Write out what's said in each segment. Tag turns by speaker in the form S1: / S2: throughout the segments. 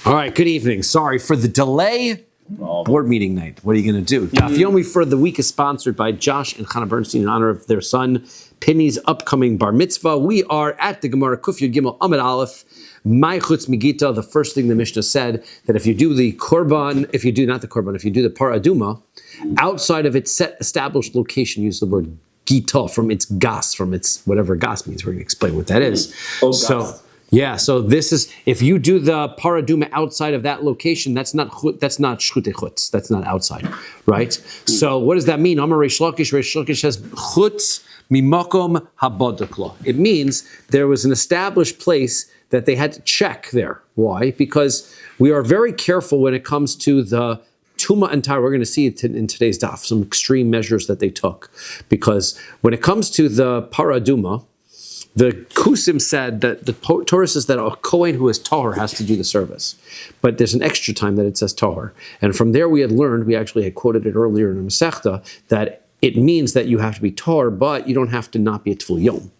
S1: All right, good evening. Sorry for the delay. Board meeting night. What are you going to do? Daf Yomi for the week is sponsored by Josh and Chana Bernstein in honor of their son Penny's upcoming bar mitzvah. We are at the Gemara Kuf Yud Gimel Amud Aleph. My chutz migita. The first thing the Mishnah said that if you do the korban, if you do the par aduma, outside of its set established location, use the word gita from its gas, from its whatever gas means. We're going to explain what that is. So this is, if you do the paraduma outside of that location, that's not shchute chutz, that's not outside, right? So what does that mean? Amar Reish Lakish says chutz mimakom habodakla. It means there was an established place that they had to check there. Why? Because we are very careful when it comes to the Tuma and Tahara. We're going to see it in today's daf, some extreme measures that they took. Because when it comes to the paraduma, the Kusim said that the Torah says that a Kohen who is Tahor has to do the service. But there's an extra time that it says Tahor. And from there we had learned, we actually had quoted it earlier in the Masechta, that it means that you have to be Tahor, but you don't have to not be a Tful Yom.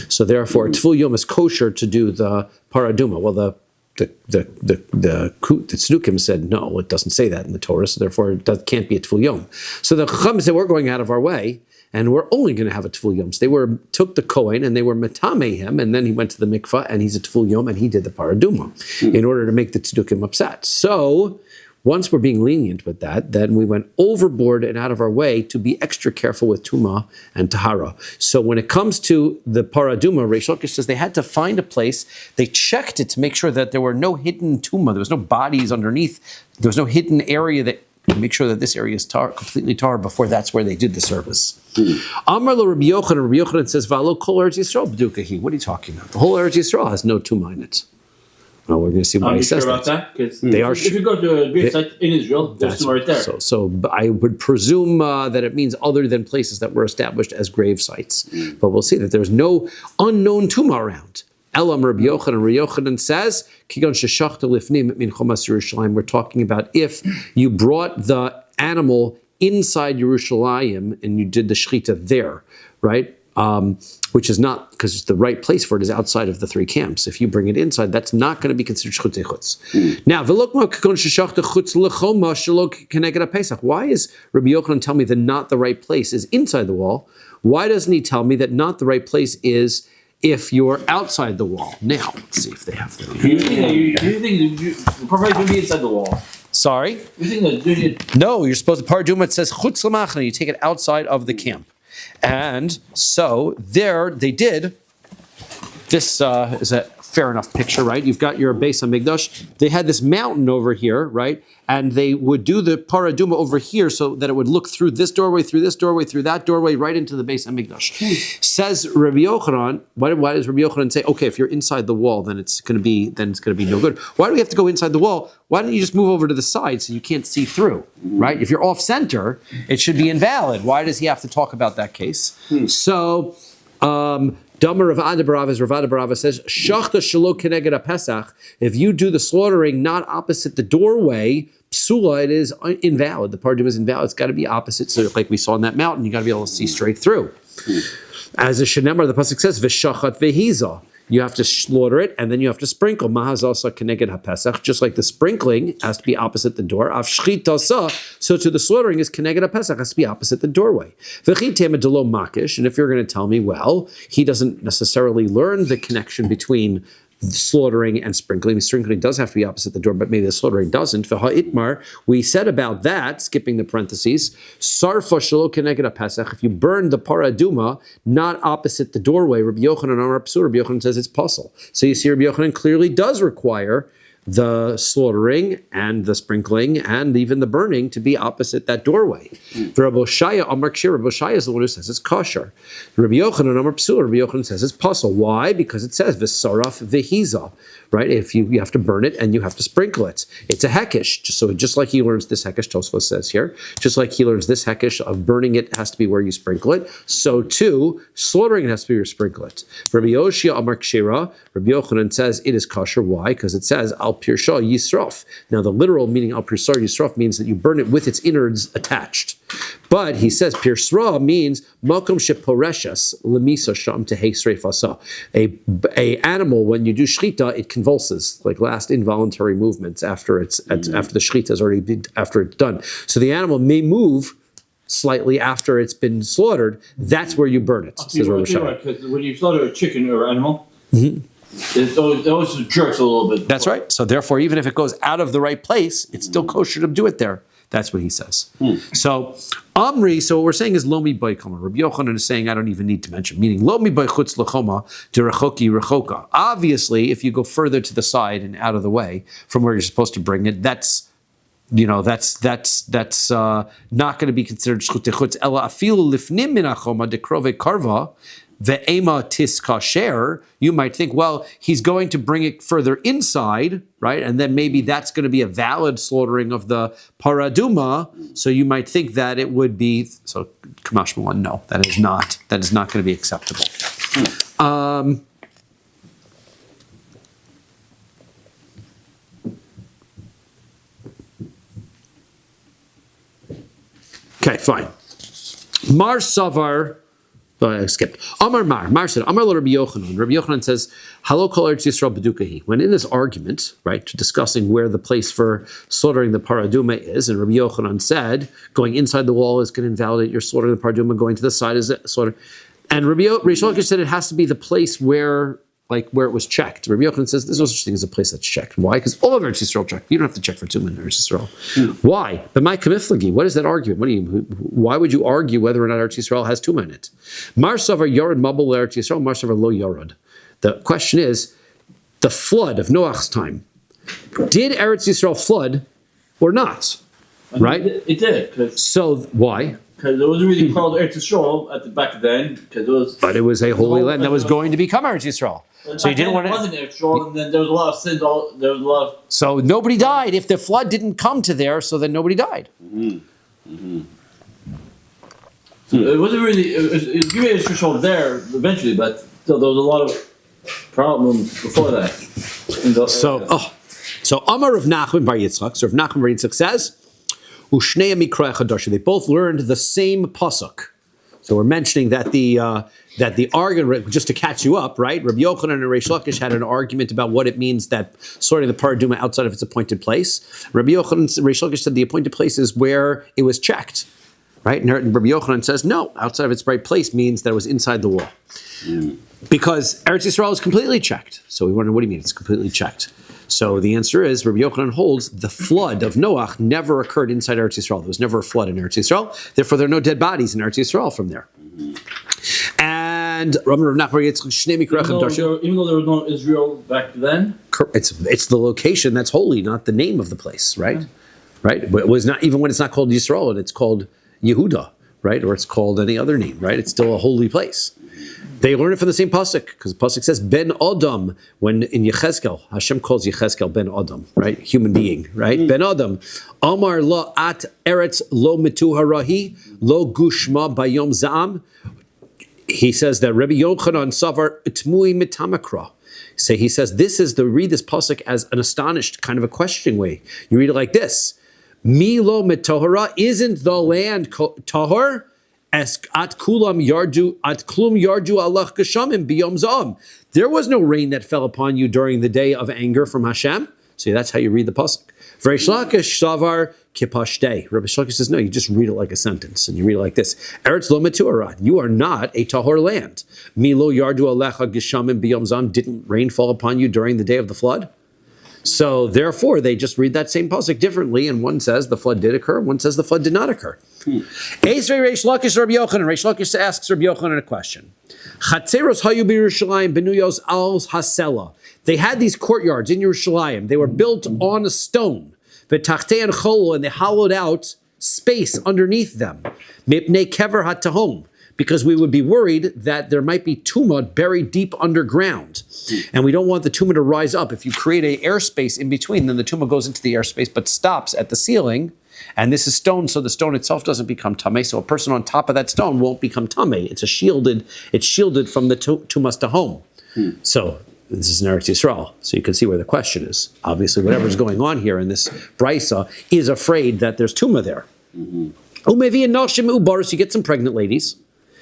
S1: So therefore, Tful Yom is kosher to do the Paraduma. Well, the Tzdukim said, no, it doesn't say that in the Torah, so therefore it can't be a Tful Yom. So the Chacham said, we're going out of our way, and we're only going to have a Tful Yom. So they took the Kohen and they were Matame him, and then he went to the mikvah and he's a Tful Yom and he did the Paraduma in order to make the Tzdukim upset. So once we're being lenient with that, then we went overboard and out of our way to be extra careful with Tuma and Tahara. So when it comes to the Paraduma, Reish Lakish says they had to find a place. They checked it to make sure that there were no hidden Tuma. There was no bodies underneath. There was no hidden area that make sure that this area is completely tar before that's where they did the service. Amar lo Rabbi Yochanan says, "V'alo kol Eretz Yisrael b'dukahi." What are you talking about? The whole Eretz Yisrael has no tumah in it. Well, we're going to see why he says
S2: sure
S1: that.
S2: They are. If you go to a grave site in Israel, there's tumah right there.
S1: So I would presume that it means other than places that were established as grave sites. But we'll see that there's no unknown tumah around. Elam Rabbi Yochanan says, Kigon sheshachta lifnim min chomas Yerushalayim. We're talking about if you brought the animal inside Yerushalayim and you did the shechita there, right? Which is not, because the right place for it is outside of the three camps. If you bring it inside, that's not going to be considered shchutei chutz. Now, v'lokma kigon sheshachta chutz lechoma shelo keneged Pesach. Why is Rabbi Yochanan tell me that not the right place is inside the wall? Why doesn't he tell me that not the right place is if you're outside the wall? Now, let's see if they have that.
S2: You think the prophet would be inside the wall?
S1: Sorry?
S2: You think that
S1: No, you're supposed to paraduma. It says chutz l'machna. You take it outside of the camp. And so there they did. This is a fair enough picture, right? You've got your Beis HaMikdash. They had this mountain over here, right? And they would do the paraduma over here so that it would look through this doorway, through that doorway, right into the Beis HaMikdash. Says Rabbi Yochanan, why does Rabbi Yochanan say, okay, if you're inside the wall, then it's going to be no good. Why do we have to go inside the wall? Why don't you just move over to the side so you can't see through, right? If you're off center, it should be invalid. Why does he have to talk about that case? So, Damar Rav Adabrav, as Rav Adabrav says, Shachta shelo keneged Pesach. If you do the slaughtering not opposite the doorway, psula, it is invalid. The paraduma is invalid. It's got to be opposite. So, like we saw on that mountain, you got to be able to see straight through. As the Shenemar, the pasuk says, "V'shachat vehiza." You have to slaughter it, and then you have to sprinkle. Mahazasa keneged haPesach, just like the sprinkling has to be opposite the door. Av shchitasa, so to the slaughtering is keneged haPesach, has to be opposite the doorway. V'chitema delo makish, and if you're going to tell me, well, he doesn't necessarily learn the connection between slaughtering and sprinkling. The sprinkling does have to be opposite the door, but maybe the slaughtering doesn't. Itmar, we said about that, skipping the parentheses, sarfa shelo keneged Pesach. If you burn the paraduma not opposite the doorway, Rabbi Yochanan Amar Psur, Rabbi Yochanan says it's puzzle. So you see, Rabbi Yochanan clearly does require the slaughtering and the sprinkling and even the burning to be opposite that doorway. Rabbi Oshaya Amar Kshir, Rabbi Oshaya is the one who says it's kosher. Rabbi Yochanan Amar Psula, Rabbi Yochanan says it's puzzle. Why? Because it says v'saraf v'hiza, right? If you have to burn it and you have to sprinkle it. It's a hekesh. So just like he learns this hekesh, Tosfos says here, just like he learns this hekesh of burning it has to be where you sprinkle it, so too, slaughtering it has to be where you sprinkle it. Rabbi Yoshia Amar Kshira, Rabbi Yochanan says it is kosher. Why? Because it says al pirsha yisrof. Now the literal meaning al pirsha yisrof means that you burn it with its innards attached. But he says pirsra means makom sheporeshes lemisa sham tehei sreifasa. A animal, when you do shchita, it convulses, like last involuntary movements after after the shechita has already been, after it's done. So the animal may move slightly after it's been slaughtered. That's where you burn it. Says Rabbi Shai.
S2: Because when you slaughter a chicken or animal, it always jerks a little bit.
S1: That's right. So therefore, even if it goes out of the right place, it's still kosher to do it there. That's what he says. So Amri, so what we're saying is Lomi Bay Kama. Rabbi Yochanan is saying I don't even need to mention, meaning Lomi Bay Chutz Lechoma de Rechoki Rechoka. Obviously, if you go further to the side and out of the way from where you're supposed to bring it, that's not going to be considered Shchut Chutz. Ela afilu lifnim min achoma de krove karva. Ve'ema tis kasher, you might think, well, he's going to bring it further inside, right? And then maybe that's going to be a valid slaughtering of the paraduma. So you might think that it would be, so Kamash Malan, no, that is not going to be acceptable. Okay, fine. Mar Savar. I skipped. Mar said, Amar Rabbi Yochanan. Rabbi Yochanan says, Halo kol Eretz Yisrael b'dukahi. When in this argument, right, discussing where the place for slaughtering the paraduma is, and Rabbi Yochanan said, going inside the wall is going to invalidate your slaughtering the paraduma, going to the side is slaughter. And Rish Lakish said it has to be the place where it was checked. Rabbi Yochanan says there's no such thing as a place that's checked. Why? Because all of Eretz Yisrael checked. You don't have to check for Tumah in Eretz Yisrael. Why? But my kamiflagi, what is that argument? Why would you argue whether or not Eretz Yisrael has Tumah in it? Mar Savar Yorad Mabul Eretz Yisrael, Mar Savar Lo Yorad. The question is, the flood of Noach's time. Did Eretz Yisrael flood or not? Right?
S2: It did.
S1: So why?
S2: Because it wasn't really called Eretz Yisrael at the back then.
S1: But it was a holy land that was going to become Eretz Yisrael. So you didn't want to.
S2: It wasn't Eretz Yisrael, and then there was a lot of sin. There was a lot of.
S1: So nobody died if the flood didn't come to there. So then nobody died.
S2: It wasn't really. It was giving Eretz Yisrael there eventually, but still there was a lot of problems before that.
S1: So Amar of Nachman Bar Yitzchak. So Rav Nachman Bar Yitzchak says, Ushnei Mikra Chadasha. They both learned the same pasuk. So we're mentioning that the argument, just to catch you up, right? Rabbi Yochanan and Reish Lakish had an argument about what it means that slaughtering the paraduma outside of its appointed place. Rabbi Yochanan and Reish Lakish said the appointed place is where it was checked, right? And Rabbi Yochanan says no, outside of its right place means that it was inside the wall, because Eretz Yisrael is completely checked. So we wonder, what do you mean it's completely checked? So the answer is, Rabbi Yochanan holds the flood of Noach never occurred inside Eretz Yisrael. There was never a flood in Eretz Yisrael. Therefore, there are no dead bodies in Eretz Yisrael from there. And even though there
S2: was no Israel back then,
S1: it's the location that's holy, not the name of the place, right? Right. But it was not, even when it's not called Yisrael and it's called Yehuda, right, or it's called any other name, right? It's still a holy place. They learn it from the same pasuk, because the pasuk says Ben Adam, when in Yechezkel, Hashem calls Yechezkel Ben Adam, right? Human being, right? Ben Adam. Amar lo at eretz lo mituharahi, lo gushma bayom za'am. He says that Rabbi Yochanan savar tmui mitamakra. So he says read this pasuk as an astonished, kind of a questioning way. You read it like this: Milo mitohara, isn't the land tahor? At klum yardu Allah geshamim biyom zam. There was no rain that fell upon you during the day of anger from Hashem. See, that's how you read the pasuk. Reish Lakish savar kipashtei. Rabbi Lakish says no. You just read it like a sentence, and you read it like this: Eretz lo metuarad. You are not a tahor land. Milo yardu alecha geshamim biyom zam. Didn't rain fall upon you during the day of the flood? So therefore, they just read that same pasuk differently, and one says the flood did occur, one says the flood did not occur. Esrei Reish Lakish Rabbi Yochanan. Reish Lakish asks Rabbi Yochanan a question. Chatzeros hayu b'Yerushalayim benuyos al hasela. They had these courtyards in Yerushalayim. They were built on a stone. V'tachtei and cholo, and they hollowed out space underneath them. Mipnei kever hatahom, because we would be worried that there might be tumah buried deep underground. And we don't want the tumah to rise up. If you create an airspace in between, then the tumah goes into the airspace but stops at the ceiling. And this is stone, so the stone itself doesn't become tameh. So a person on top of that stone won't become tameh. It's shielded from the tumas tahom. So this is in Eretz Yisrael. So you can see where the question is. Obviously, whatever's going on here in this brisa is afraid that there's tumah there. Umevi and noshim ubaris, you get some pregnant ladies.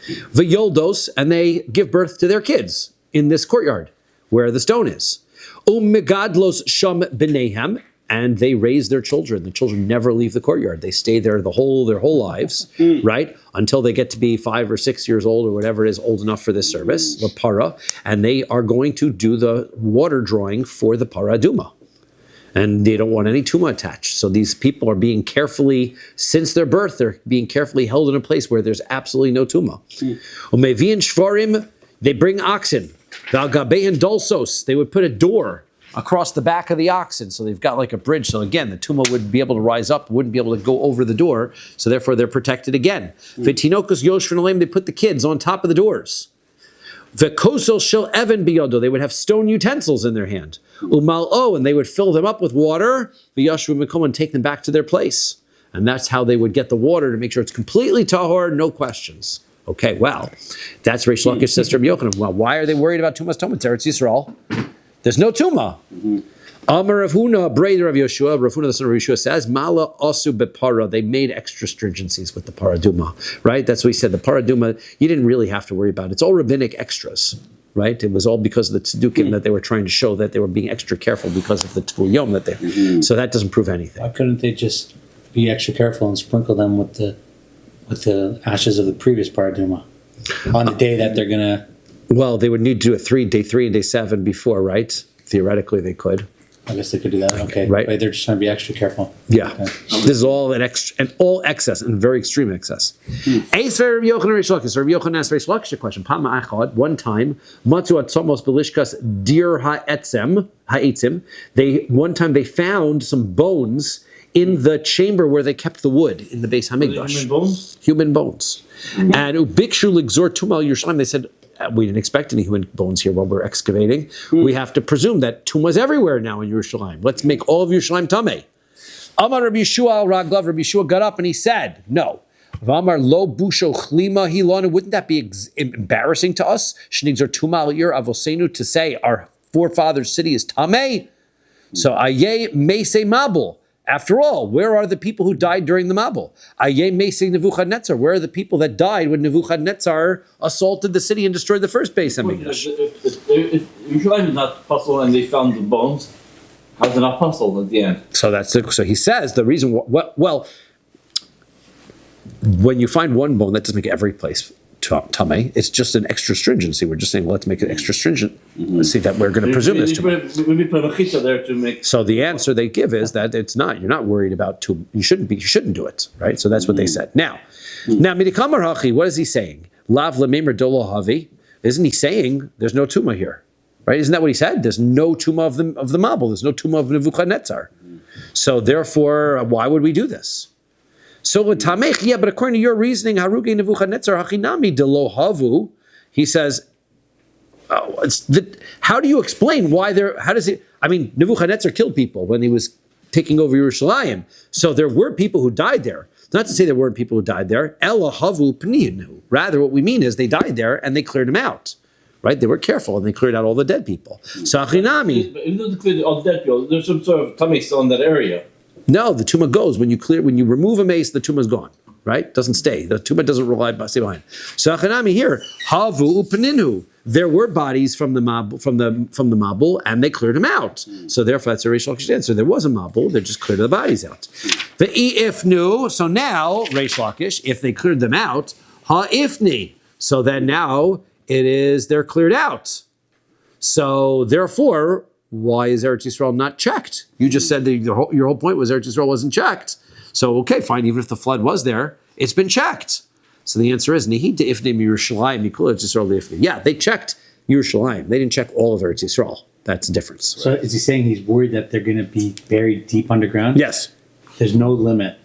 S1: V'yoldos, and they give birth to their kids in this courtyard where the stone is. Megadlos sham b'nehem, and they raise their children. The children never leave the courtyard. They stay there their whole lives, right? Until they get to be 5 or 6 years old or whatever it is, old enough for this service, the para, and they are going to do the water drawing for the para aduma. And they don't want any tuma attached. So these people are being carefully, since their birth, they're being carefully held in a place where there's absolutely no tuma. Umevian shvarim, they bring oxen. Valgabein dolsos, they would put a door across the back of the oxen. So they've got like a bridge. So again, the tuma wouldn't be able to rise up, wouldn't be able to go over the door. So therefore they're protected again. V'tinokos yoshvin aleim, they put the kids on top of the doors. V'kosel shel even biyodo, they would have stone utensils in their hand. Umal and they would fill them up with water. V'yashvu mikom, and take them back to their place. And that's how they would get the water to make sure it's completely tahor, no questions. Okay, well, that's Reish Lakish, sister of Yochanan. Well, why are they worried about Tumas Toma? It's Eretz Yisrael. There's no Tuma. Amar Rav Huna, brother of Yeshua, Rav Huna the son of Yeshua says, Mala asu bepara. They made extra stringencies with the paraduma, right? That's what he said. The paraduma, you didn't really have to worry about it. It's all rabbinic extras, right? It was all because of the tzedukkim that they were trying to show that they were being extra careful because of the Tvul Yom that they. So that doesn't prove anything.
S3: Why couldn't they just be extra careful and sprinkle them with the ashes of the previous paraduma on the day that they're gonna? Well,
S1: they would need to do it day 3 and day 7 before, right? Theoretically, they could.
S3: I guess they could do that. Okay,
S1: right?
S3: But they're just trying to be extra careful.
S1: Yeah,
S3: okay.
S1: This is all all excess and very extreme excess. Ace Rabbi Yochanan Reish Lakish. Rabbi Yochanan asked Reish Lakish a question. Pama achad. One time, Matu atzomos belishkas dir ha'etzim. They found some bones in the chamber where they kept the wood in the Beis Hamikdash.
S2: Human bones?
S1: Human bones. And ubikshu ligzor tumal Yerushalayim. They said, we didn't expect any human bones here while we're excavating. We have to presume that tuma's everywhere now in Yerushalayim. Let's make all of Yerushalayim tameh. Amar Rabbi Yeshua al Raglav. Rabbi Yeshua got up and he said, no. V'amar lo busho chlima hilana. Wouldn't that be embarrassing to us? Shnigzor tuma al yer avosenu, to say our forefathers' city is tameh. So aye meisei mabul. After all, where are the people who died during the Mabul? Aye meisei Nebuchadnezzar. Where are the people that died when Nebuchadnezzar assaulted the city and destroyed the first Beis Hamikdash?
S2: If Yerushalayim is not puzzled and they found the bones, how's it not puzzled at the end?
S1: So he says the reason. Well, when you find one bone, that doesn't make every place tameh. It's just an extra stringency. We're just saying, let's make it extra stringent. Let's see that we're going to presume this.
S2: We put a mechitza there to make.
S1: So the answer they give is that it's not. You're not worried about you shouldn't do it, right? So that's what they said. Now, midikamar hachi. What is he saying? Lav lememer dolo havi. Isn't he saying there's no tuma here, right? Isn't that what he said? There's no tuma of the Mabul. There's no tuma of Nebuchadnezzar. So therefore, why would we do this? So tamech, but according to your reasoning, haruge Nebuchadnezzar hachinami de lo havu, he says, how do you explain why there? How does it? I mean, Nebuchadnezzar killed people when he was taking over Yerushalayim, so there were people who died there. Not to say there weren't people who died there. Ela havu pninu. Rather, what we mean is they died there and they cleared them out. Right? They were careful and they cleared out all the dead people. So hachinami.
S2: Even though they cleared all the dead people, there's some sort of tummy still in that area.
S1: No, the tumah goes when you remove a mace, the tumah's gone. Right? Doesn't stay. The tumah doesn't stay behind. So achanami here, havu upaninu. There were bodies from the mabul, and they cleared them out. So therefore, that's a Reish Lakish answer. There was a mabul, they just cleared the bodies out. The ifnu. So now Reish Lakish, if they cleared them out, ha'ifni. So then now they're cleared out. So therefore, why is Eretz Yisrael not checked? You just said that your whole point was Eretz Yisrael wasn't checked. So okay, fine. Even if the flood was there, it's been checked. So the answer is Nihid Ifnim Yerushalayim Mikul Eretz Yisrael Ifnim. Yeah, they checked Yerushalayim. They didn't check all of Eretz Yisrael. That's the difference.
S3: So is he saying he's worried that they're going to be buried deep underground?
S1: Yes.
S3: There's no limit.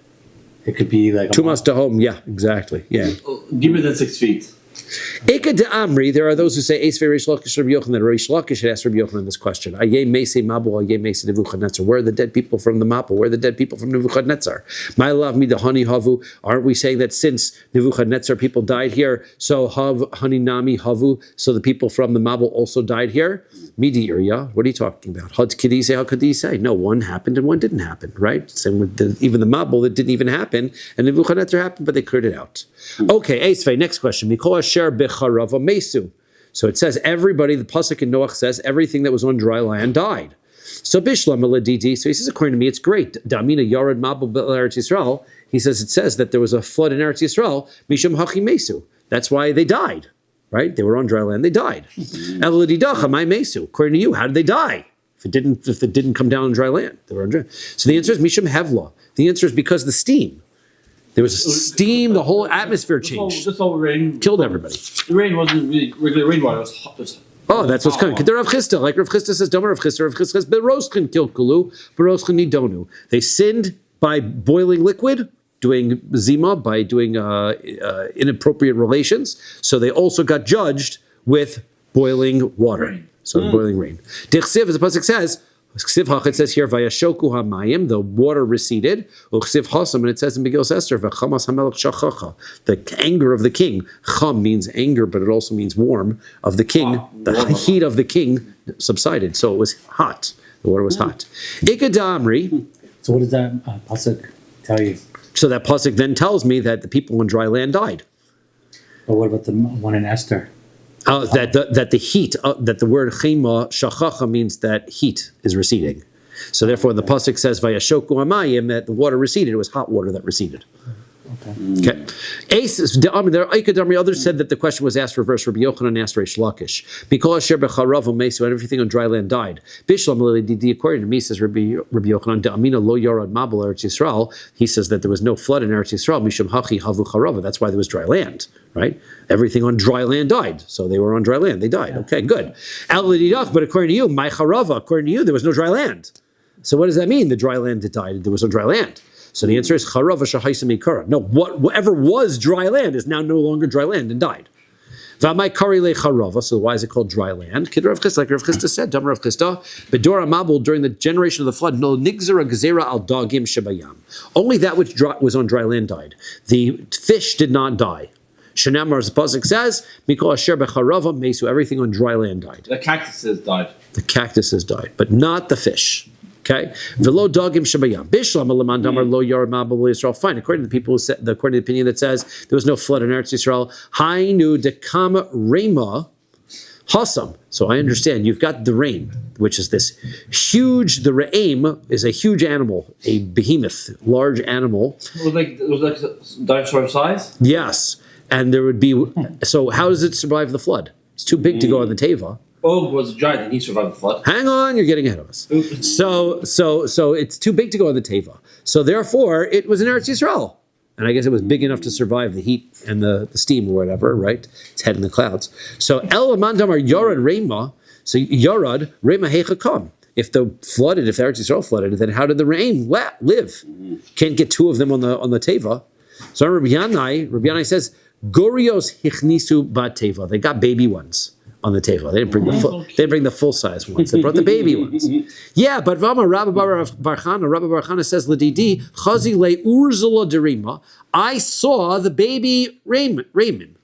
S3: It could be like
S1: Tumas to home. Yeah, exactly. Yeah.
S2: Deeper than 6 feet.
S1: Eka de Amri, there are those who say, Eisvei Reish Lakish Rabbi Yochanan. Reish Lakish had asked Rabbi Yochanan this question. Ayeh meisei mabul, ayeh meisei Nebuchadnezzar. Where are the dead people from the Mabul? Where are the dead people from Nebuchadnezzar? My love me the honey havu. Aren't we saying that since Nebuchadnezzar people died here, so honey nami havu, so the people from the Mabul also died here? Midi Uriya, what are you talking about? Had Kedisei, how could he say? No, one happened and one didn't happen, right? Same with even the Mabul, that didn't even happen, and Nebuchadnezzar happened, but they cleared it out. Okay, Eisvei, next question. Mikol Asher becharava mesu. So it says everybody, the Pasuk in Noach says, everything that was on dry land died. So Bishlam Aladidi, so he says, according to me, it's great. Damina Yarad Mabul Eretz Yisrael. He says it says that there was a flood in Eretz Yisrael, Mishum Hachi Mesu. That's why they died, right? They were on dry land, they died. Eladidacha, my Mesu. According to you, how did they die? If it didn't come down on dry land, they were on dry. So the answer is Mishum Hevla. The answer is because of the steam. There was steam, the whole atmosphere changed.
S2: This all rain
S1: Killed everybody.
S2: The rain wasn't really regular rainwater. It was hot.
S1: Oh, that's what's coming. Kedar Rav Chisda, like Rav Chisda says, Domer Rav Chisda says, Beroschin killed Kulu, Beroschin nidonu. They sinned by boiling liquid, doing zima, by doing inappropriate relations. So they also got judged with boiling water. So boiling rain. Dichsiv, as the pasuk says, it says here, Vayashoku hamayim, the water receded. Uchsiv hasam, and it says in Megillah Esther, V'chamas hamelech shachacha, the anger of the king. Cham means anger, but it also means warm of the king. The heat of the king subsided, so it was hot. The water was hot. Ikadamri.
S3: So what does that pasuk tell you?
S1: So that pasuk then tells me that the people on dry land died.
S3: But what about the one in Esther?
S1: That the heat, that the word chema shachacha means that heat is receding. So therefore, the pasuk says vayashoku hamayim, that the water receded. It was hot water that receded. Okay. Others said that the question was asked reverse. Rabbi Yochanan asked Reish Lakish. Because asher becharav mesu, and everything on dry land died. Bishlam l'didi, according to me, says Rabbi Yochanan, Amina lo yarad mabel Eretz Yisrael. He says that there was no flood in Eretz Yisrael. Mishum hachi havu charava. That's why there was dry land. Right? Everything on dry land died. So they were on dry land. They died. Okay, good. But according to you, my charava, according to you, there was no dry land. So what does that mean? The dry land that died. There was no dry land. So the answer is charava shahaisa mikara. No, whatever was dry land is now no longer dry land and died. V'amai kari le charava. So why is it called dry land? Kid Rav Chisda, like Rav Chisda said, Dam Rav Chisda, Bedora Mabul, during the generation of the flood, no nigzera gzera al dagim shebayam. Only that which was on dry land died. The fish did not die. Shenamar, as the pasuk says, Mikol asher becharava mesu, everything on dry land died.
S2: The cactuses died.
S1: The cactuses died, but not the fish. Okay, velo dagim shabayam bishlam alaman damar lo yarad mabul Yisrael. Fine, according to the people who said, according to the opinion that says there was no flood in Eretz Yisrael. Hainu dekam rema hasam. So I understand you've got the rain, which is this huge. The re'im is a huge animal, a behemoth, large animal.
S2: It was like dinosaur size.
S1: Yes, and there would be. So how does it survive the flood? It's too big to go on the teva.
S2: Og was a giant and he survived the flood.
S1: Hang on, you're getting ahead of us. So it's too big to go on the teva. So therefore, it was in Eretz Yisrael. And I guess it was big enough to survive the heat and the steam or whatever, right? Its head in the clouds. So El Amandamar Yorad Rema, so Yorad Rema Heichakam. If the Eretz Yisrael flooded, then how did the rain live? Can't get two of them on the teva. So Rabbi Yanai says, Gorios Hichnisu Bat Teva. They got baby ones on the table. They didn't bring the full size ones. They brought the baby ones. Yeah, but Rabbi Bar Chana says Ladidi Chazi Le Urzula Derima. I saw the baby Raymond.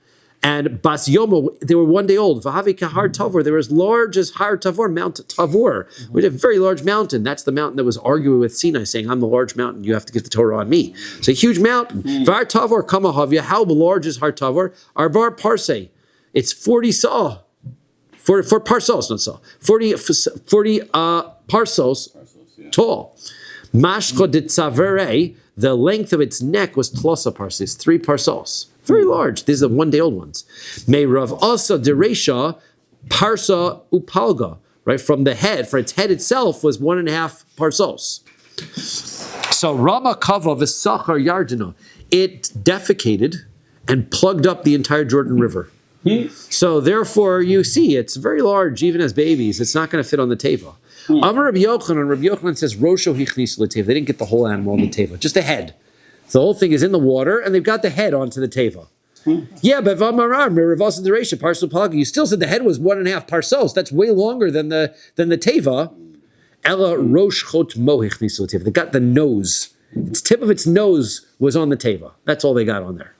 S1: And Bas Yomo, they were 1 day old. Vahavi Kahar Tavor, they were as large as Har Tavor, Mount Tavor, which is a very large mountain. That's the mountain that was arguing with Sinai, saying, I'm the large mountain, you have to get the Torah on me. It's a huge mountain. Var Tavor Kamahavya, how large is Har Tavor? Arbar Parse, it's 40 saw. For parsos, not saw. 40 parsos tall. Mashcha de Tzavere, the length of its neck was tlosa parses, 3 parsos. Very large. These are 1 day old ones. May Rav Asa Deresha Parsa Upalga, right? From the head, for its head itself was 1.5 parsos. So Rama Kava V'Sachar Yardina, it defecated and plugged up the entire Jordan River. So therefore, you see, it's very large, even as babies. It's not going to fit on the teva. Amar Rabbi Yochanan says, Rosho hichnis l'teva. They didn't get the whole animal on the teva, just the head. The whole thing is in the water, and they've got the head onto the teva. Yeah, but Vamarar, Merivas and Deresha, Parsal Palaga, you still said the head was 1.5 parsos. That's way longer than the teva. Ella Rosh Chot Mo hichnis l'teva. They got the nose. Its tip of its nose was on the teva. That's all they got on there.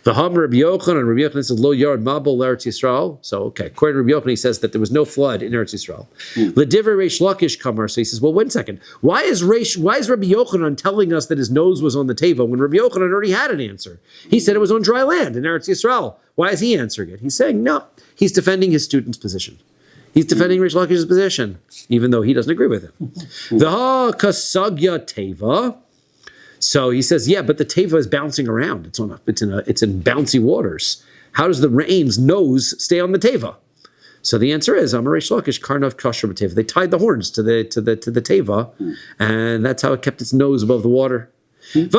S1: The Ham Rabbi Yochanan, and Rabbi Yochanan says, Lo yard mabul Eretz Yisrael. So, okay, according to Rabbi Yochanan, he says that there was no flood in Eretz Yisrael. L'divrei Reish Lakish Kamar. So he says, well, wait a second. Why is Rabbi Yochanan telling us that his nose was on the teva when Rabbi Yochanan already had an answer? He said it was on dry land in Eretz Yisrael. Why is he answering it? He's saying, no, he's defending his student's position. He's defending Reish Lakish's position, even though he doesn't agree with it. V'ha kasagya teva. So he says, yeah, but the teva is bouncing around. It's in bouncy waters. How does the Re'im's nose stay on the teva? So the answer is, Amar Reish Lakish karnav kasher b'teva. They tied the horns to the teva, and that's how it kept its nose above the water. 1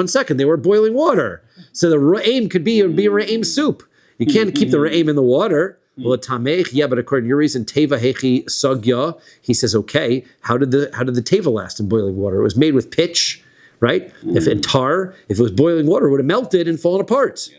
S1: second, they were boiling water. So the Re'im could be Re'im soup. You can't keep the Re'im in the water. Well, yeah, but according to your reason, teva hechi sagya. He says, okay, how did the teva last in boiling water? It was made with pitch, right? If it was boiling water, it would have melted and fallen apart.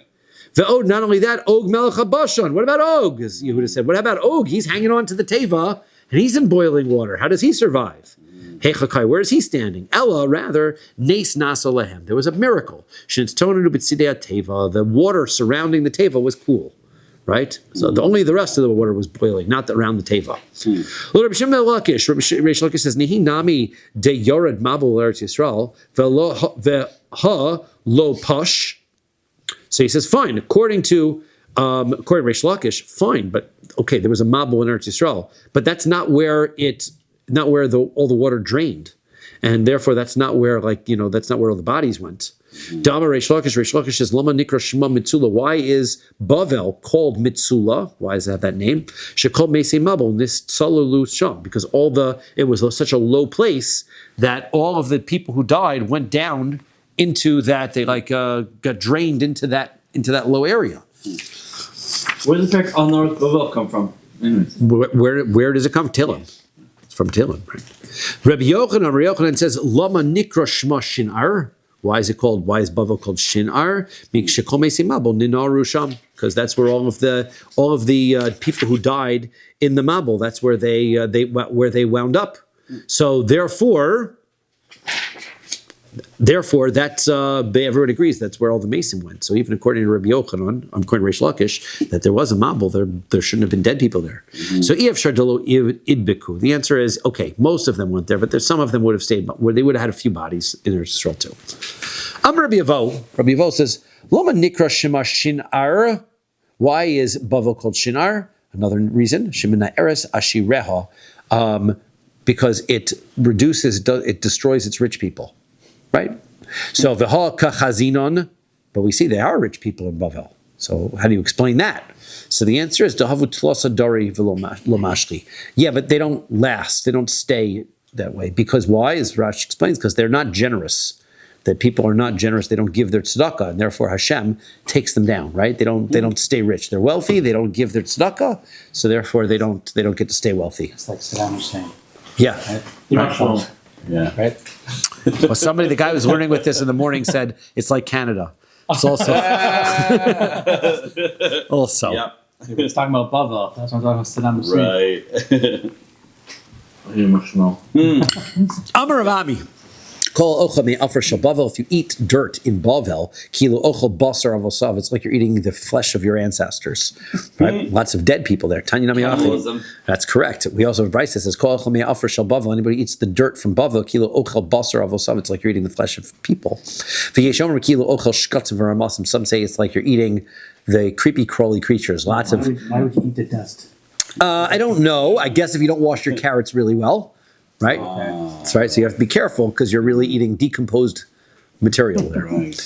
S1: Ve'od, not only that, Og melech habashan. What about Og? As Yehuda said, what about Og? He's hanging on to the teva and he's in boiling water. How does he survive? Hechakai, where is he standing? Ella, rather, nes nasa lehem. There was a miracle. Shintztonenu b'tzidei teva. The water surrounding the teva was cool. Right? So only the rest of the water was boiling, not around the teva. Rabbi Reish Lakish says, Nihi nami de yored mabul Eretz Yisrael ve'ha lo pash. So he says, fine, according to Reish Lakish, fine, but okay, there was a mabul in Eretz Yisrael, but that's not where all the water drained. And therefore that's not where all the bodies went. Dama Reish Lakish says, Lama Nikra Shema Mitzula. Why is Bavel called Mitzula? Why does it have that name? Shekol Meisei Mabel Nitzalulu Sham. Because it was such a low place that all of the people who died went down into that. They got drained into that low area.
S2: Where does the fact on North Bavel come from? Anyways.
S1: Where does it come? Tilim. It's from Tilim, right? Rabbi Yochanan says, Lama Nikra Shema Shinar. Why is Bavel called Shinar? Because that's where all of the people who died in the Mabel, that's where they wound up. So therefore that's everyone agrees that's where all the mason went. So even according to Rabbi Yochanan, according to Reish Lakish, that there was a Mabel, there shouldn't have been dead people there. So the answer is okay. Most of them went there, but there's some of them would have stayed, where they would have had a few bodies in Israel too. Rabbi Avo says, Loma Nikra Shema Shinar. Why is Bavel called Shinar? Another reason, Shemina Eres Ashireha, because it destroys its rich people. Right? So V'ha kachazinon, but we see there are rich people in Bavel. So how do you explain that? So the answer is Dahavu Tlasa Dari V'lo. Yeah, but they don't last. They don't stay that way. Because why? As Rashi explains, because they're not generous. That people are not generous. They don't give their tzedakah, and therefore Hashem takes them down. Right? They don't stay rich. They're wealthy. They don't give their tzedakah, so therefore they don't get to stay wealthy.
S3: It's like Saddam Hussein.
S1: Yeah.
S3: Right?
S2: Yeah.
S3: Right?
S1: Well, the guy who was learning with this in the morning said, it's like Canada. It's also.
S2: Yep.
S3: He was talking about Bavel. That's what I'm talking about Saddam Hussein.
S2: Right.
S1: Amar Ravami. Kol ochel me'afar shel Bavel. If you eat dirt in Bavel, kilo ochel basar avosav. It's like you're eating the flesh of your ancestors. Right? Lots of dead people there. Tanya Nami Achi. That's correct. We also have a Bryce that says kol ochel me'afar shel Bavel. Anybody eats the dirt from Bavel, kilo ochel basar avosav. It's like you're eating the flesh of people. V'yeshomer kilo ochel shkatzim v'ramasim. Some say it's like you're eating the creepy crawly creatures.
S3: Why would you eat the dust?
S1: I don't know. I guess if you don't wash your carrots really well. Right? That's right. So you have to be careful because you're really eating decomposed material there.
S2: Right.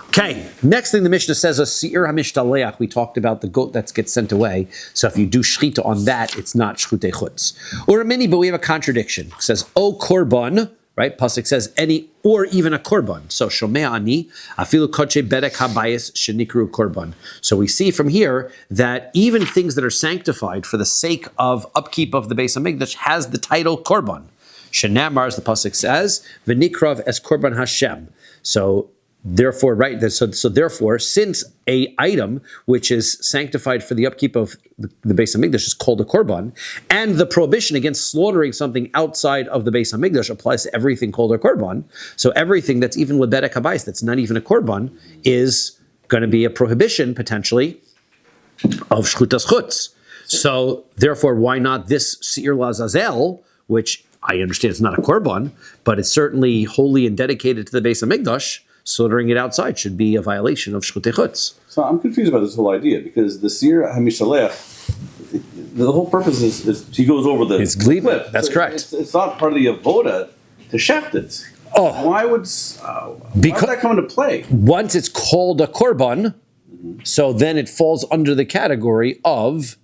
S1: Okay. Next thing the Mishnah says, a Seir HaMishtaleach. We talked about the goat that gets sent away. So if you do shchita on that, it's not shchutei chutz. Or a mini, but we have a contradiction. It says, O korban, right? Pasuk says, any, or even a korban. So shomea ani, afilu koche bedek habayis shenikru korban. So we see from here that even things that are sanctified for the sake of upkeep of the Beis HaMikdash has the title korban. Shenamar, as the pasuk says, v'nikrav es korban Hashem. So Therefore, right, so therefore, since a item which is sanctified for the upkeep of the Beis Hamikdash is called a korban, and the prohibition against slaughtering something outside of the Beis Hamikdash applies to everything called a korban, so everything that's even lebedek habayis, that's not even a korban, is going to be a prohibition, potentially, of shchutas chutz. So, therefore, why not this seir lazazel, which I understand it's not a korban, but it's certainly holy and dedicated to the Beis Hamikdash, slaughtering it outside should be a violation of shchutei chutz.
S4: So I'm confused about this whole idea because the Seir HaMishalech, the whole purpose is he goes over the
S1: It's gleba.
S4: cliff.
S1: That's
S4: So
S1: correct.
S4: It's not part of the avoda to shecht it.
S1: Oh.
S4: Why would that come into play?
S1: Once it's called a korban, so then it falls under the category of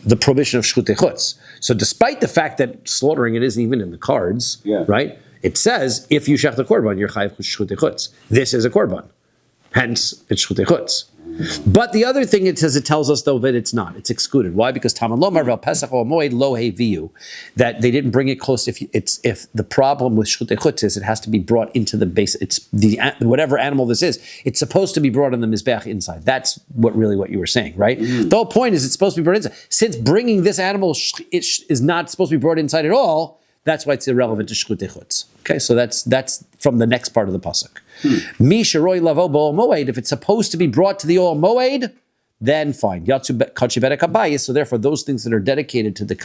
S1: the prohibition of shchutei chutz. So despite the fact that slaughtering it isn't even in the cards, right? It says, if you shech the korban, you're chayav shchutei chutz. This is a korban. Hence, it's shchutei chutz. But the other thing it says, it tells us though that it's not. It's excluded. Why? Because Talmud Lomar vel Pesach o Moed lo heviu, that they didn't bring it close. If the problem with shchutei chutz is it has to be brought into the base. It's whatever animal this is. It's supposed to be brought in the mizbeach inside. That's what you were saying, right? The whole point is it's supposed to be brought inside. Since bringing this animal is not supposed to be brought inside at all, that's why it's irrelevant to shchutei chutz. Okay, so that's from the next part of the pasuk. Mi sheroi lavo bo'ol moed. If it's supposed to be brought to the ol moed, then fine. Yatsu kachi bedek habayis. So therefore, those things that are dedicated to the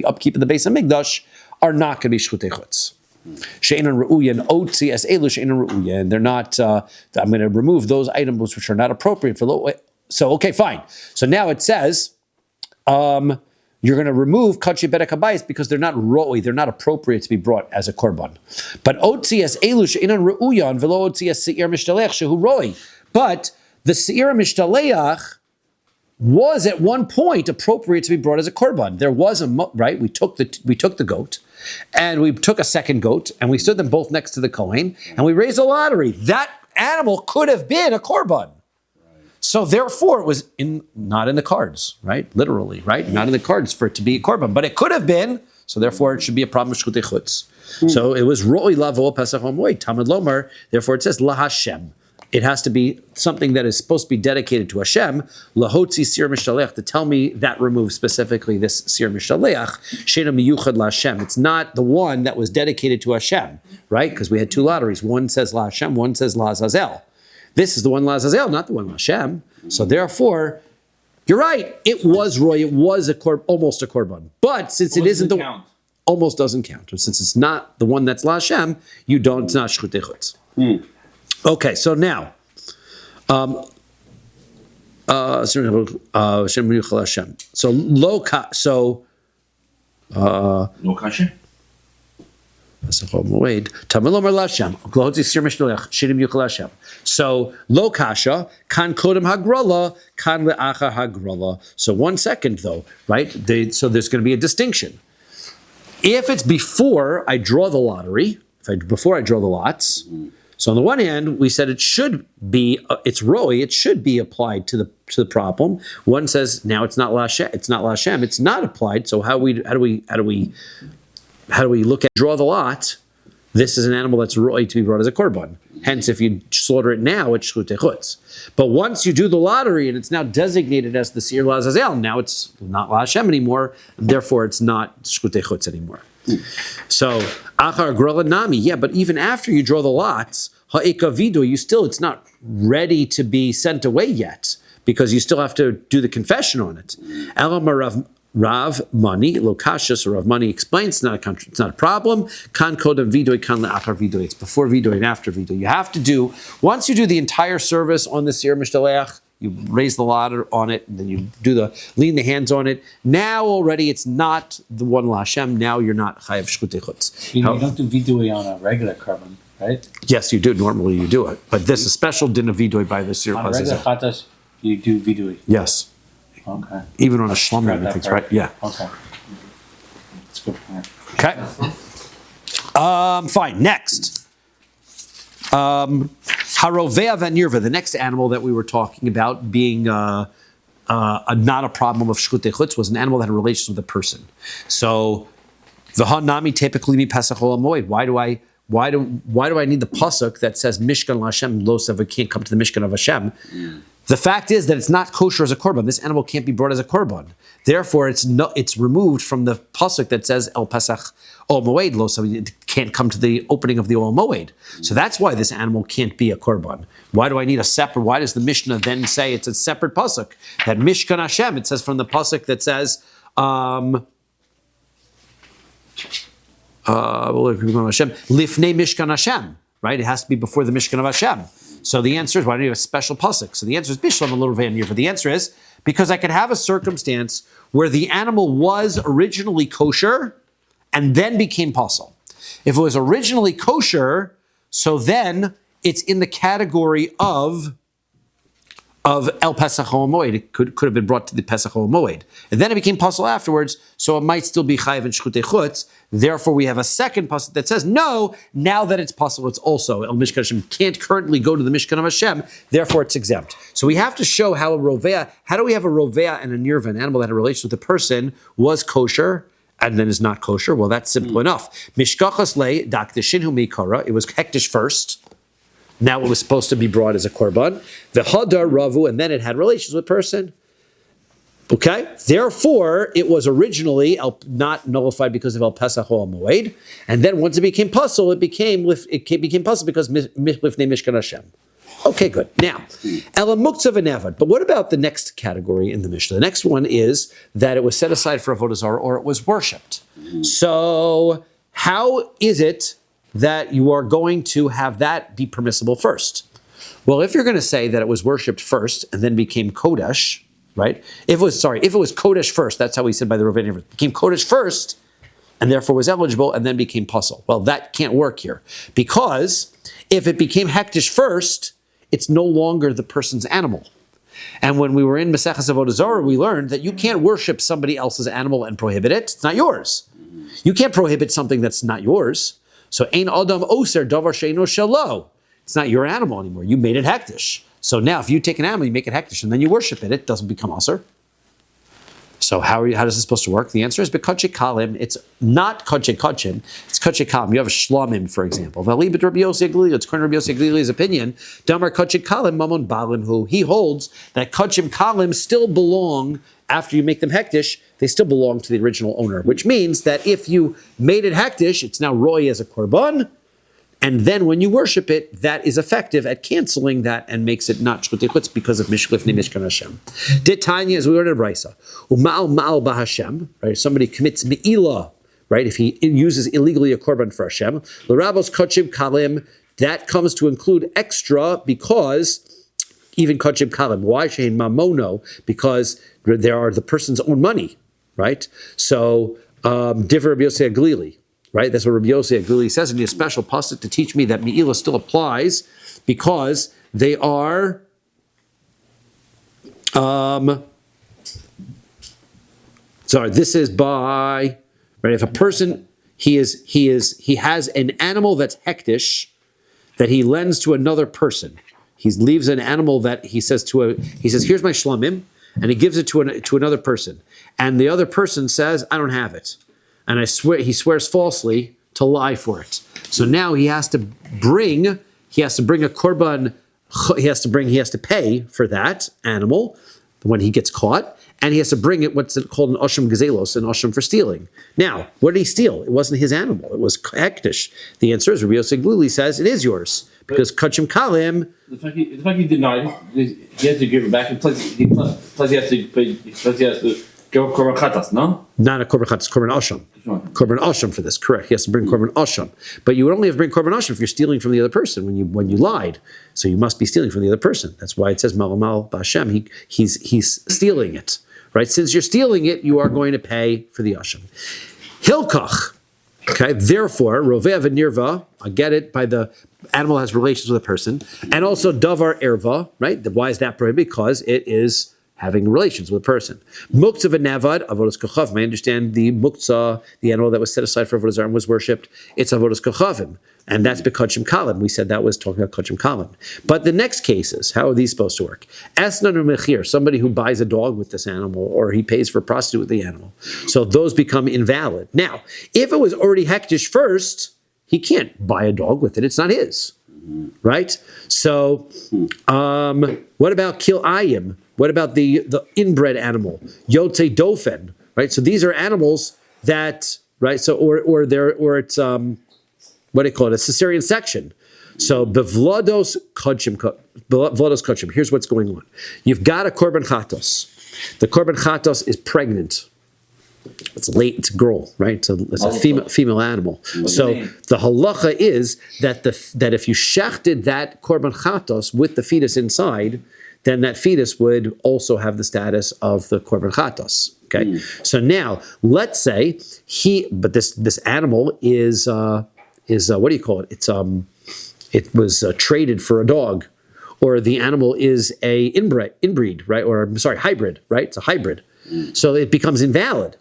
S1: upkeep of the Beis Hamikdash are not going to be shchutei chutz. She'enan ru'uya and otzi as elu she'enan ru'uya, and they're not. I'm going to remove those items which are not appropriate for lo. So okay, fine. So now it says. You're going to remove kachi bedek habayis because they're not roi, they're not appropriate to be brought as a korban. But otzias elu she'inan ru'uyan velo otzias seir mishtaleach shehu roi. But the seir mishtaleach was at one point appropriate to be brought as a korban. There was right. We took the goat, and we took a second goat, and we stood them both next to the kohen, and we raised a lottery. That animal could have been a korban. So therefore, it was not in the cards, right? Literally, right? Not in the cards for it to be a korban, but it could have been. So therefore, it should be a problem with shchutei chutz. So it was ro'i lavo pesach hamoed tamid lomar. Therefore, it says la Hashem. It has to be something that is supposed to be dedicated to Hashem. Lahotzi sir mishalech, to tell me that removes specifically this sir mishalech. Sheina miyuchad la Hashem. It's not the one that was dedicated to Hashem, right? Because we had two lotteries. One says la Hashem, one says la Azazel. This is the one Lazazel, not the one Hashem. So therefore, you're right. It was roy. It was almost a korban. But since it isn't almost doesn't count. And since it's not the one that's La Hashem, you don't. It's not shchutei chutz. Okay. So now, So loka. So
S2: No kasha?
S1: So lo kasha kan kodem hagrala kan le'achar hagrala. So 1 second though, right? So there's going to be a distinction. If it's before I draw the lottery, before I draw the lots. So on the one hand, we said it should be it's roi. It should be applied to the problem. One says now it's not lashem. It's not lashem. It's not applied. So how do we look at draw the lot? This is an animal that's roi to be brought as a korban. Hence, if you slaughter it now, it's shchutei chutz. But once you do the lottery and it's now designated as the seir lazazel, now it's not la Hashem anymore, and therefore it's not shchutei chutz anymore. So achar grala nami, yeah, but even after you draw the lots, ha'ekavido, it's not ready to be sent away yet because you still have to do the confession on it. Elamar Rav Mani, Lokashas, or Rav Mani explains it's not a problem. Kan kodem vidoy, kan le'achar vidoy. It's before vidoy and after vidoy. You have to do, once you do the entire service on the seir mishtaleach, you raise the ladder on it, and then you do lean the hands on it. Now already it's not the one Lashem. Now you're not chayav shchutei chutz.
S3: You don't do vidoy on a regular korban, right?
S1: Yes, you do. Normally you do it, but this is a special din of vidoy by the seir
S3: On a regular
S1: lazazel.
S3: chatas, you do vidoy.
S1: Yes.
S3: Okay.
S1: Even on a shlom, everything's right. Yeah.
S3: Okay. That's a good point.
S1: Okay. Fine. Next. Harovea vanirva, the next animal that we were talking about being not a problem of shchutei chutz, was an animal that had relations with a person. So the hanami typically be pesach ol moed. why do I need the pasuk that says Mishkan Hashem lo sev can't come to the Mishkan of Hashem? The fact is that it's not kosher as a korban. This animal can't be brought as a korban. Therefore, it's removed from the pasuk that says El Pesach Ol Moed lo sev. It can't come to the opening of the Ol Moed. So that's why this animal can't be a korban. Why do I need a separate? Why does the Mishnah then say it's a separate pasuk? That Mishkan Hashem, it says from the pasuk that says. Lifnei Mishkan Hashem, right? It has to be before the Mishkan of Hashem. So the answer is, why do you have a special pasuk? So the answer is Bishlam a little van for the answer is because I could have a circumstance where the animal was originally kosher and then became pasul. If it was originally kosher, so then it's in the category of El Pesach Ol Moed. It could have been brought to the Pesach Ol Moed. And then it became pasul afterwards, so it might still be chayiv and shchutei chutz. Therefore, we have a second pasuk that says, no, now that it's pasul, it's also El Mishkan Hashem. Can't currently go to the Mishkan of Hashem, therefore it's exempt. So we have to show how do we have a rovea and a nirva, an animal that had a relation with a person, was kosher, and then is not kosher? Well, that's simple enough. Mishkachas le dakdeshinhu mikara. It was hektish first. Now it was supposed to be brought as a korban. The hadar ravu, and then it had relations with a person. Okay? Therefore, it was originally not nullified because of El Pesach Ol Moed. And then once it became pasul, it became pasul because lifnei Mishkan Hashem. Okay, good. Now, Ela Muktzah v'Nevad. But what about the next category in the Mishnah? The next one is that it was set aside for Avodah Zarah or it was worshipped. So, how is it that you are going to have that be permissible first? Well, if you're going to say that it was worshipped first and then became Kodesh, right? If it was Kodesh first, that's how we said by the Ravina, it became Kodesh first and therefore was eligible and then became pasul. Well, that can't work here because if it became Hektish first, it's no longer the person's animal. And when we were in Maseches Avodah Zarah, we learned that you can't worship somebody else's animal and prohibit it. It's not yours. You can't prohibit something that's not yours. So ein adam oser davar she'eino shelo. It's not your animal anymore. You made it hektish. So now, if you take an animal, you make it hektish, and then you worship it, it doesn't become aser. So how is this supposed to work? The answer is b'kotche kalim. It's not kotche kotchim. It's kotche kalim. You have a shlamim, for example. V'ali b'Rabbi Yossi Aglili. It's according to Rabbi Yossi Aglili's opinion. Damar kotche kalim mamon balim hu. He holds that kotchim kalim still belong after you make them hektish. They still belong to the original owner, which means that if you made it hektish, it's now roy as a korban. And then when you worship it, that is effective at canceling that and makes it not shchutei chutz because of Lifnei Mishkan Hashem. Ditanya, as we learned in Brisa, Ma'al b'Hashem, right? Somebody commits me'ilah, right? If he uses illegally a korban for Hashem, l'rabos kotchim kalim, that comes to include extra because even kotchim kalim. Why shein mamono? Because there are the person's own money, right? So divrei Rabbi Yossi Aglili. Right, that's what Rabbi Yossi Aglili says. And he has a special pasuk to teach me that me'ilah still applies because they are. This is by right. If a person he has an animal that's hektish that he lends to another person. He leaves an animal that he says here's my shlamim, and he gives it to another person, and the other person says I don't have it. And he swears falsely to lie for it. So now he has to bring a korban. He has to pay for that animal when he gets caught, and he has to bring it what's called an osham gazelos, an osham for stealing. Now, what did he steal? It wasn't his animal. It was hektish. The answer is Rabbi Yossi Aglili says it is yours because kachim kalim.
S2: The fact he denied it, he has to give it back, and plus he has to pay. Plus he has to go korban chatas, no?
S1: Not a korban chatas, korban osham. Korban osham for this, correct? He has to bring korban osham, but you would only have to bring korban osham if you're stealing from the other person when you lied. So you must be stealing from the other person. That's why it says mal b'Hashem. He's stealing it, right? Since you're stealing it, you are going to pay for the osham. Hilkach. Okay, therefore, rovea v'nirva, I get it, by the animal has relations with a person, and also davar erva, right? Why is that prohibited? Because it is having relations with a person. Muktzah v'nevad, avodas kochavim. I understand the muktzah, the animal that was set aside for avodas zarah was worshipped. It's avodas kochavim, and that's bekachim kalim. We said that was talking about kachim kalim. But the next cases, how are these supposed to work? Esnan or mechir, somebody who buys a dog with this animal, or he pays for a prostitute with the animal. So those become invalid. Now, if it was already hektish first, he can't buy a dog with it. It's not his, right? So, what about kilayim? What about the inbred animal, yote dofen, right? So these are animals that, right? So or it's what do you call it? A cesarean section. So bevlados kodshim. Here's what's going on. You've got a korban chatos. The korban chatos is pregnant. It's late. It's a girl, right? It's a female animal. So the halacha is that that if you shechted that korban chatos with the fetus inside, then that fetus would also have the status of the korban chatos. Okay. So now let's say this animal is what do you call it? It was traded for a dog, or the animal is a inbreed, right? Or sorry, hybrid, right? It's a hybrid. So it becomes invalid.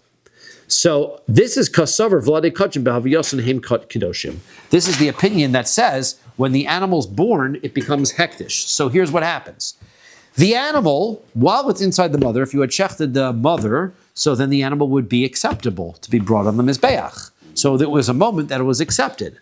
S1: So this is kasavar vlade kachim behaviyosin heim kedoshim. This is the opinion that says when the animal's born, it becomes hektish. So here's what happens. The animal, while it's inside the mother, if you had shechted the mother, so then the animal would be acceptable to be brought on the mizbeach. So there was a moment that it was accepted.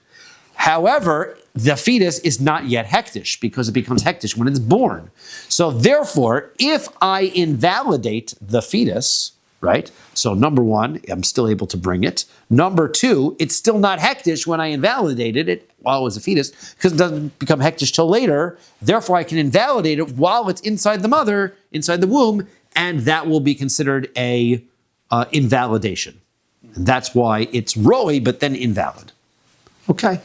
S1: However, the fetus is not yet hektish because it becomes hektish when it's born. So therefore, if I invalidate the fetus, right? So number one, I'm still able to bring it. Number two, it's still not hektish when I invalidated it while it was a fetus because it doesn't become hektish till later. Therefore, I can invalidate it while it's inside the mother, inside the womb, and that will be considered a invalidation. And that's why it's roi, but then invalid. Okay.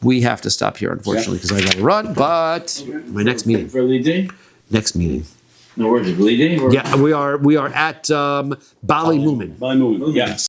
S1: We have to stop here, unfortunately, because I got to run. But my next meeting.
S2: For Lidi?
S1: Next meeting.
S2: No, where's it? Lidi?
S1: Yeah, we are at Bali Mumin.
S4: By moving. Yes.